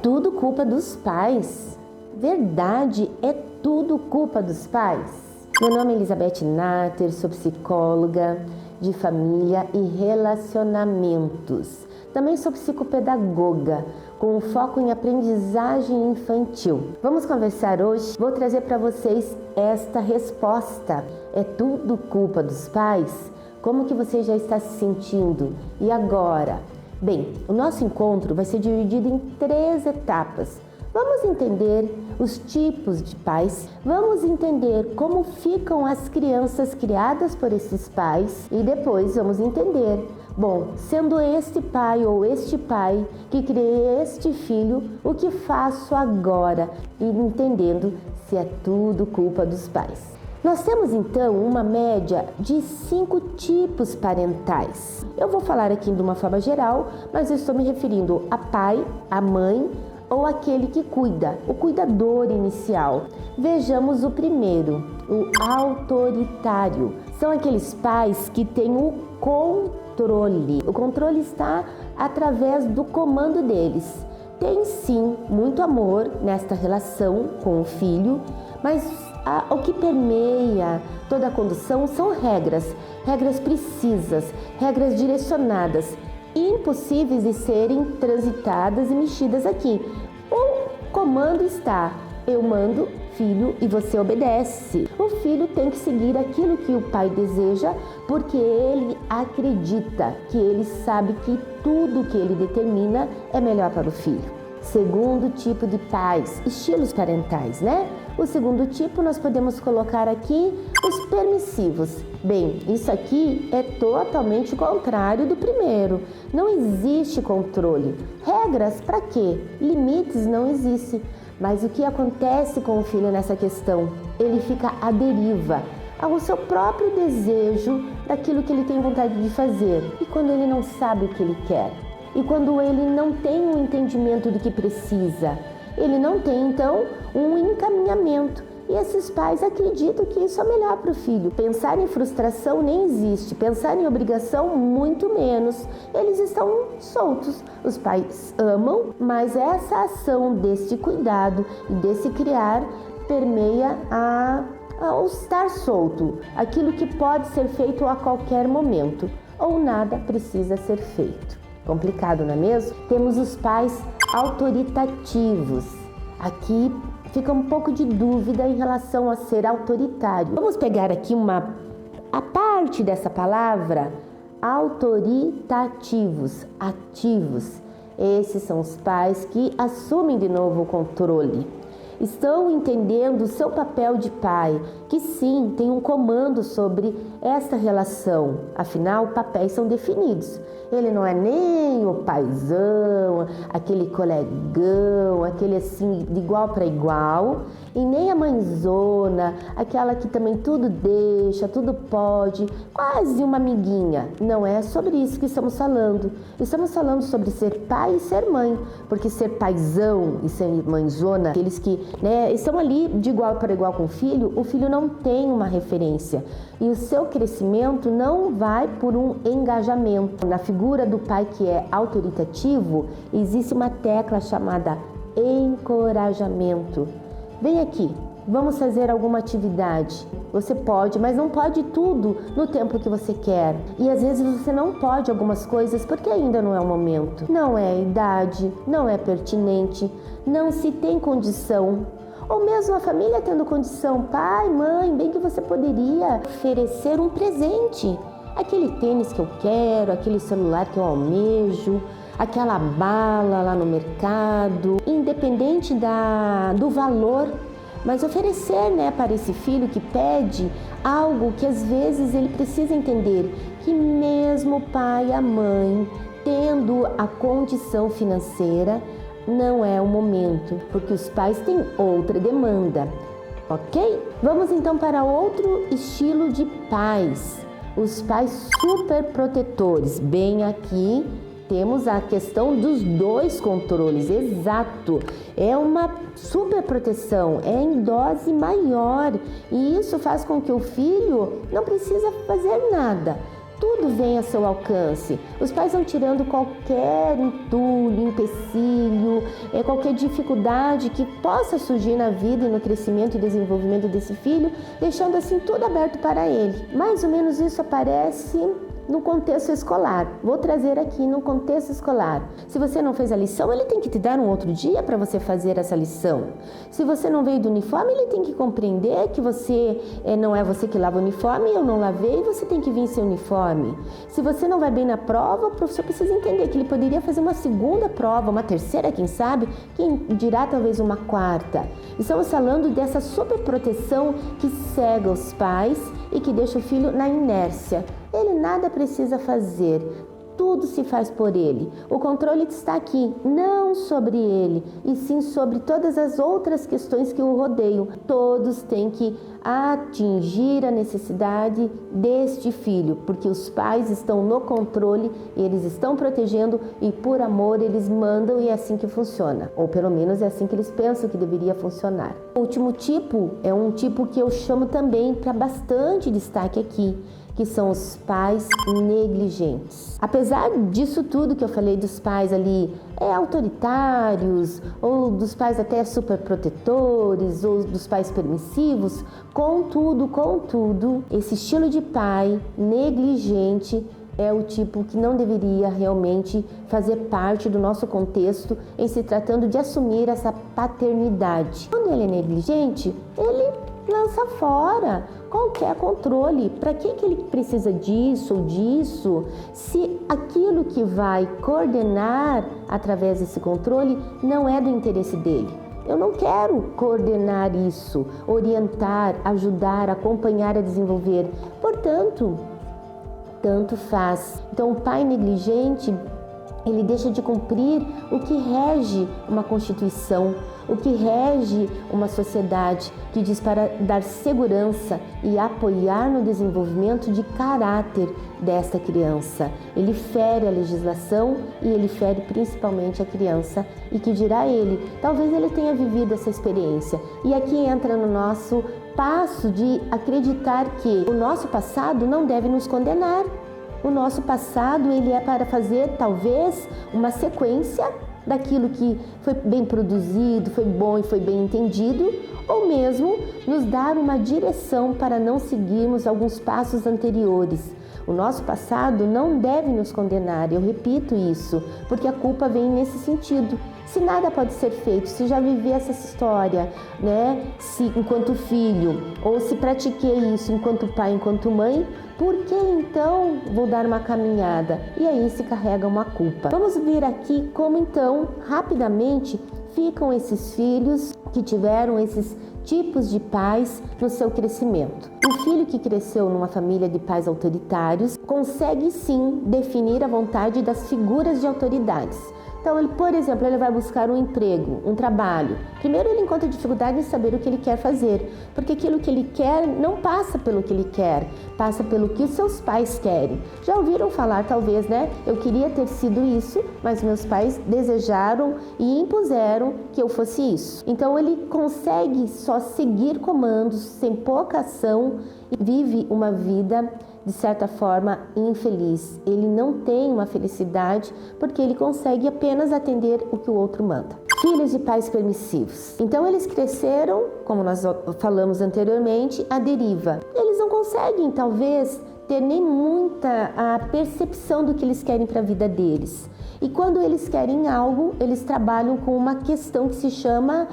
tudo culpa dos pais. Verdade, é tudo culpa dos pais. Meu nome é Elizabeth Natter, sou psicóloga de família e relacionamentos. Também sou psicopedagoga, com foco em aprendizagem infantil. Vamos conversar hoje? Vou trazer para vocês esta resposta. É tudo culpa dos pais? Como que você já está se sentindo? E agora? Bem, o nosso encontro vai ser dividido em 3 etapas. Vamos entender os tipos de pais, vamos entender como ficam as crianças criadas por esses pais e depois vamos entender, bom, sendo este pai ou este pai que criei este filho, o que faço agora? E entendendo se é tudo culpa dos pais. Nós temos então uma média de 5 tipos parentais. Eu vou falar aqui de uma forma geral, mas eu estou me referindo a pai, a mãe, ou aquele que cuida, o cuidador inicial. Vejamos o primeiro, o autoritário. São aqueles pais que têm o controle. O controle está através do comando deles. Tem sim muito amor nesta relação com o filho, mas o que permeia toda a condução são regras precisas, regras direcionadas, impossíveis de serem transitadas e mexidas aqui. O comando está: eu mando, filho, e você obedece. O filho tem que seguir aquilo que o pai deseja, porque ele acredita, que ele sabe que tudo que ele determina é melhor para o filho. Segundo tipo de pais, estilos parentais, né? O segundo tipo nós podemos colocar aqui os permissivos. Bem, isso aqui é totalmente contrário do primeiro. Não existe controle. Regras para quê? Limites não existem. Mas o que acontece com o filho nessa questão? Ele fica à deriva ao seu próprio desejo daquilo que ele tem vontade de fazer. E quando ele não sabe o que ele quer? E quando ele não tem um entendimento do que precisa, ele não tem então um encaminhamento. E esses pais acreditam que isso é melhor para o filho. Pensar em frustração nem existe, pensar em obrigação muito menos. Eles estão soltos. Os pais amam, mas essa ação desse cuidado e desse criar permeia ao estar solto, aquilo que pode ser feito a qualquer momento, ou nada precisa ser feito. Complicado, não é mesmo? Temos os pais autoritativos. Aqui fica um pouco de dúvida em relação a ser autoritário. Vamos pegar aqui a parte dessa palavra, autoritativos, ativos. Esses são os pais que assumem de novo o controle. Estão entendendo o seu papel de pai, que sim, tem um comando sobre esta relação. Afinal, papéis são definidos. Ele não é nem o paizão, aquele colegão, aquele assim de igual para igual, e nem a mãezona, aquela que também tudo deixa, tudo pode, quase uma amiguinha. Não é sobre isso que estamos falando. Estamos falando sobre ser pai e ser mãe, porque ser paizão e ser mãezona, aqueles que estão ali de igual para igual com o filho não tem uma referência e o seu crescimento não vai por um engajamento. Na figura do pai que é autoritativo, existe uma tecla chamada encorajamento. Vem aqui, vamos fazer alguma atividade. Você pode, mas não pode tudo no tempo que você quer. E às vezes você não pode algumas coisas porque ainda não é o momento. Não é a idade, não é pertinente, não se tem condição. Ou mesmo a família tendo condição, pai, mãe, bem que você poderia oferecer um presente. Aquele tênis que eu quero, aquele celular que eu almejo, aquela bala lá no mercado, independente do valor, mas oferecer, para esse filho que pede algo que às vezes ele precisa entender, que mesmo o pai e a mãe tendo a condição financeira, não é o momento, porque os pais têm outra demanda, ok? Vamos então para outro estilo de pais, os pais super protetores. Bem, aqui temos a questão dos 2 controles, exato, é uma super proteção, é em dose maior e isso faz com que o filho não precisa fazer nada. tudo vem a seu alcance. Os pais vão tirando qualquer entulho, empecilho, qualquer dificuldade que possa surgir na vida e no crescimento e desenvolvimento desse filho, deixando assim tudo aberto para ele. Mais ou menos isso aparece no contexto escolar. Vou trazer aqui no contexto escolar. Se você não fez a lição, ele tem que te dar um outro dia para você fazer essa lição. Se você não veio do uniforme, ele tem que compreender que você não é você que lava o uniforme, eu não lavei, e você tem que vir sem uniforme. Se você não vai bem na prova, o professor precisa entender que ele poderia fazer uma segunda prova, uma terceira, quem sabe, quem dirá talvez uma quarta. Estamos falando dessa superproteção que cega os pais e que deixa o filho na inércia. Ele nada precisa fazer, tudo se faz por ele. O controle está aqui, não sobre ele, e sim sobre todas as outras questões que o rodeiam. Todos têm que atingir a necessidade deste filho, porque os pais estão no controle, eles estão protegendo e por amor eles mandam, e é assim que funciona. Ou pelo menos é assim que eles pensam que deveria funcionar. O último tipo é um tipo que eu chamo também para bastante destaque aqui, que são os pais negligentes. Apesar disso tudo que eu falei dos pais ali autoritários, ou dos pais até superprotetores, ou dos pais permissivos, contudo, esse estilo de pai negligente é o tipo que não deveria realmente fazer parte do nosso contexto em se tratando de assumir essa paternidade. Quando ele é negligente, ele lança fora qualquer controle. Para que ele precisa disso ou disso, se aquilo que vai coordenar através desse controle não é do interesse dele? Eu não quero coordenar isso, orientar, ajudar, acompanhar a desenvolver. Portanto, tanto faz. Então, o pai negligente, ele deixa de cumprir o que rege uma constituição, o que rege uma sociedade, que diz para dar segurança e apoiar no desenvolvimento de caráter desta criança. Ele fere a legislação e ele fere principalmente a criança, e que dirá ele, talvez ele tenha vivido essa experiência. E aqui entra no nosso passo de acreditar que o nosso passado não deve nos condenar. O nosso passado, ele é para fazer talvez uma sequência daquilo que foi bem produzido, foi bom e foi bem entendido, ou mesmo nos dar uma direção para não seguirmos alguns passos anteriores. O nosso passado não deve nos condenar, eu repito isso, porque a culpa vem nesse sentido. Se nada pode ser feito, se já vivi essa história, né? Se enquanto filho, ou se pratiquei isso enquanto pai, enquanto mãe, por que então vou dar uma caminhada? E aí se carrega uma culpa. Vamos ver aqui como então, rapidamente, ficam esses filhos que tiveram esses tipos de pais no seu crescimento. O filho que cresceu numa família de pais autoritários consegue sim definir a vontade das figuras de autoridades. Então, ele, por exemplo, ele vai buscar um emprego, um trabalho. Primeiro ele encontra dificuldade em saber o que ele quer fazer, porque aquilo que ele quer não passa pelo que ele quer, passa pelo que os seus pais querem. Já ouviram falar, talvez, né? Eu queria ter sido isso, mas meus pais desejaram e impuseram que eu fosse isso. Então, ele consegue só seguir comandos, sem pouca ação, e vive uma vida de certa forma infeliz. Ele não tem uma felicidade porque ele consegue apenas atender o que o outro manda. Filhos de pais permissivos. Então eles cresceram, como nós falamos anteriormente, à deriva. Eles não conseguem, talvez, ter nem muita a percepção do que eles querem para a vida deles. E quando eles querem algo, eles trabalham com uma questão que se chama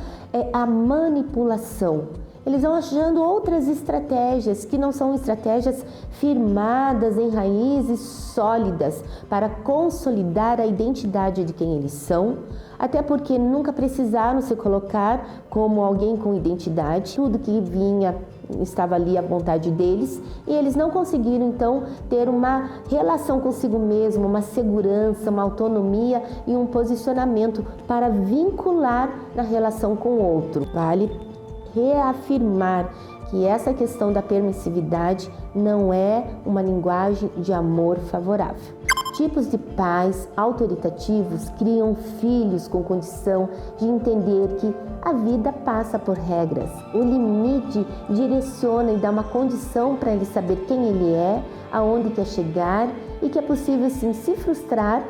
a manipulação. Eles vão achando outras estratégias que não são estratégias firmadas em raízes sólidas para consolidar a identidade de quem eles são, até porque nunca precisaram se colocar como alguém com identidade. Tudo que vinha estava ali à vontade deles, e eles não conseguiram então ter uma relação consigo mesmo, uma segurança, uma autonomia e um posicionamento para vincular na relação com o outro. Vale reafirmar que essa questão da permissividade não é uma linguagem de amor favorável. tipos de pais autoritativos criam filhos com condição de entender que a vida passa por regras. O limite direciona e dá uma condição para ele saber quem ele é, aonde quer chegar e que é possível sim se frustrar,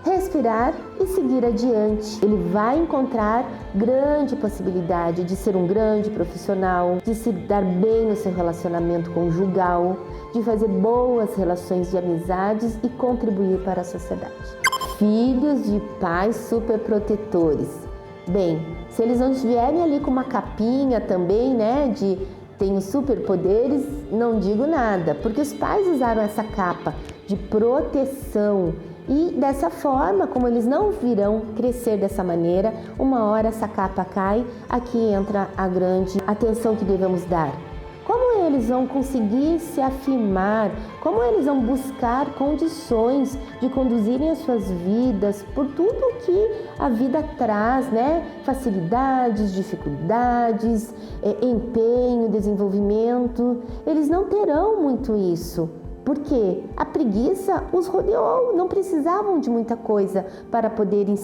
respirar e seguir adiante. Ele vai encontrar grande possibilidade de ser um grande profissional, de se dar bem no seu relacionamento conjugal, de fazer boas relações de amizades e contribuir para a sociedade. Filhos de pais superprotetores. Bem, se eles não vierem ali com uma capinha também, né, de tenho superpoderes, não digo nada, porque os pais usaram essa capa de proteção e dessa forma, como eles não virão crescer dessa maneira, uma hora essa capa cai, aqui entra a grande atenção que devemos dar. Como eles vão conseguir se afirmar? Como eles vão buscar condições de conduzirem as suas vidas por tudo que a vida traz, né? Facilidades, dificuldades, empenho, desenvolvimento. Eles não terão muito isso. Porque a preguiça os rodeou, não precisavam de muita coisa para poderem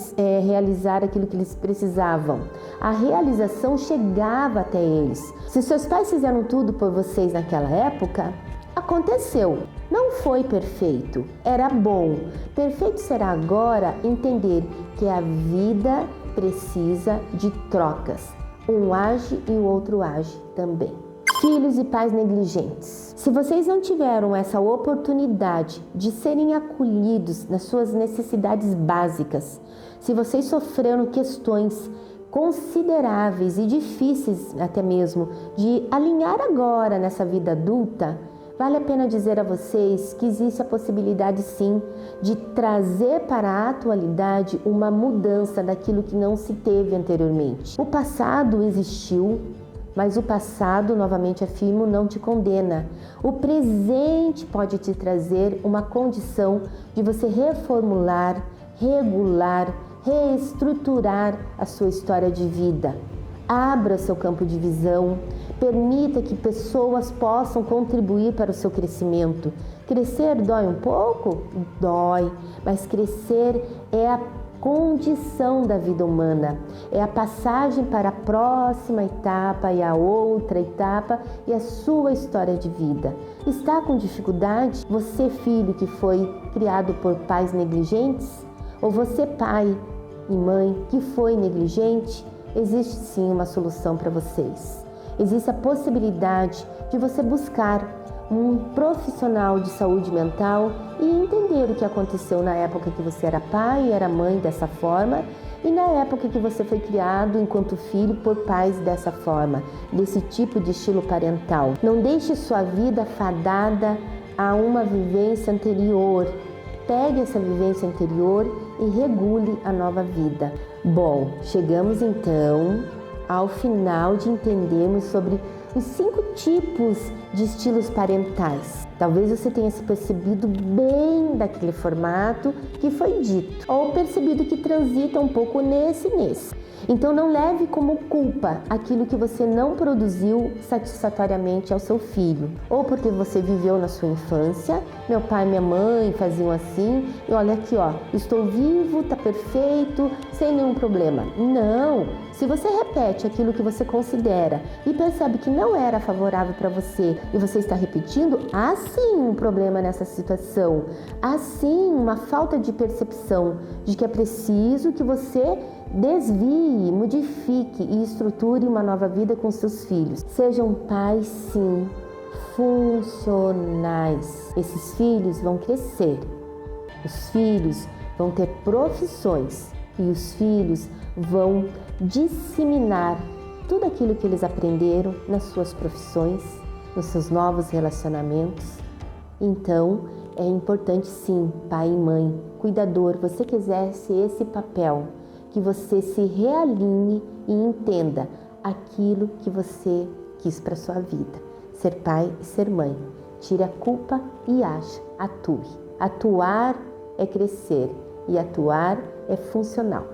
realizar aquilo que eles precisavam. A realização chegava até eles. Se seus pais fizeram tudo por vocês naquela época, aconteceu. Não foi perfeito, era bom. Perfeito será agora entender que a vida precisa de trocas. Um age e o outro age também. Filhos e pais negligentes. Se vocês não tiveram essa oportunidade de serem acolhidos nas suas necessidades básicas, se vocês sofreram questões consideráveis e difíceis até mesmo de alinhar agora nessa vida adulta, vale a pena dizer a vocês que existe a possibilidade sim de trazer para a atualidade uma mudança daquilo que não se teve anteriormente. O passado existiu, mas o passado, novamente afirmo, não te condena. O presente pode te trazer uma condição de você reformular, regular, reestruturar a sua história de vida. Abra seu campo de visão, permita que pessoas possam contribuir para o seu crescimento. Crescer dói um pouco? Dói, mas crescer é a condição da vida humana, é a passagem para a próxima etapa e a outra etapa e a sua história de vida. Está com dificuldade? Você, filho que foi criado por pais negligentes? Ou você, pai e mãe que foi negligente? Existe sim uma solução para vocês. Existe a possibilidade de você buscar um profissional de saúde mental e entender o que aconteceu na época que você era pai e era mãe dessa forma e na época que você foi criado enquanto filho por pais dessa forma, desse tipo de estilo parental. Não deixe sua vida fadada a uma vivência anterior. Pegue essa vivência anterior e regule a nova vida. Bom, chegamos então ao final de entendermos sobre os 5 tipos de estilos parentais. Talvez você tenha se percebido bem daquele formato que foi dito, ou percebido que transita um pouco nesse. Então não leve como culpa aquilo que você não produziu satisfatoriamente ao seu filho. Ou porque você viveu na sua infância, meu pai e minha mãe faziam assim, e olha aqui ó, estou vivo, tá perfeito, sem nenhum problema. Não! Se você repete aquilo que você considera e percebe que não era favorável para você e você está repetindo, há sim um problema nessa situação. Há sim uma falta de percepção de que é preciso que você desvie, modifique e estruture uma nova vida com seus filhos. Sejam pais, sim, funcionais. Esses filhos vão crescer. Os filhos vão ter profissões e os filhos vão disseminar tudo aquilo que eles aprenderam nas suas profissões, nos seus novos relacionamentos. Então, é importante sim, pai e mãe, cuidador, você que exerce esse papel, que você se realinhe e entenda aquilo que você quis para sua vida. Ser pai e ser mãe. Tire a culpa e age, atue. Atuar é crescer e atuar é funcional.